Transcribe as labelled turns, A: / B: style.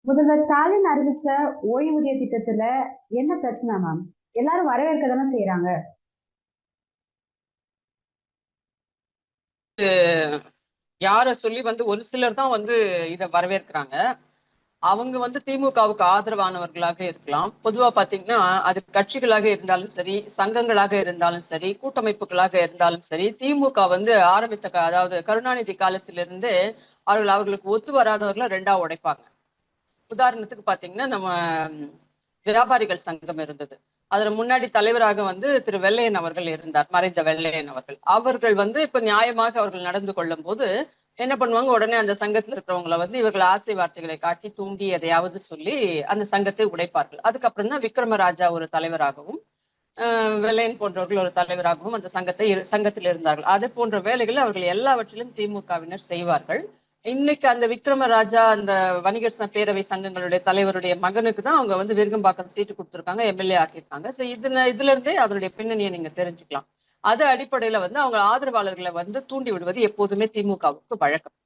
A: முதல்வர் ஸ்டாலின் அறிவிச்ச ஓய்வூதிய திட்டத்துல என்ன பிரச்சனை மேம்? எல்லாரும் வரவேற்க தானே செய்யறாங்க.
B: யார சொல்லி ஒரு சிலர் தான் இத வரவேற்கிறாங்க. அவங்க திமுகவுக்கு ஆதரவானவர்களாக இருக்கலாம். பொதுவா பாத்தீங்கன்னா, அது கட்சிகளாக இருந்தாலும் சரி, சங்கங்களாக இருந்தாலும் சரி, கூட்டமைப்புகளாக இருந்தாலும் சரி, திமுக ஆரம்பித்த அதாவது கருணாநிதி காலத்திலிருந்து அவர்களுக்கு ஒத்து வராதவர்களை ரெண்டா உடைப்பாங்க. உதாரணத்துக்கு பாத்தீங்கன்னா, நம்ம வியாபாரிகள் சங்கம் இருந்தது. அதுல முன்னாடி தலைவராக திரு வெள்ளையன் அவர்கள் இருந்தார், மறைந்த வெள்ளையன் அவர்கள். அவர்கள் இப்ப நியாயமாக அவர்கள் நடந்து கொள்ளும் போது என்ன பண்ணுவாங்க, உடனே அந்த சங்கத்துல இருக்கிறவங்களை இவர்கள் ஆசை வார்த்தைகளை காட்டி தூண்டி எதையாவது சொல்லி அந்த சங்கத்தை உடைப்பார்கள். அதுக்கப்புறம் தான் விக்ரமராஜா ஒரு தலைவராகவும் வெள்ளையன் போன்றவர்கள் ஒரு தலைவராகவும் அந்த சங்கத்தில் இருந்தார்கள். அது போன்ற வேலைகளை அவர்கள் எல்லாவற்றிலும் திமுகவினர் செய்வார்கள். இன்னைக்கு அந்த விக்ரமராஜா அந்த வணிகர் பேரவை சங்கங்களுடைய தலைவருடைய மகனுக்கு தான் அவங்க விருகம்பாக்கம் சீட்டு கொடுத்துருக்காங்க, எம்எல்ஏ ஆக்கியிருக்காங்க. ஸோ இதுல இருந்தே அதனுடைய பின்னணியை நீங்க தெரிஞ்சுக்கலாம். அது அடிப்படையில அவங்க ஆதரவாளர்களை தூண்டி விடுவது எப்போதுமே திமுகவுக்கு வழக்கம்.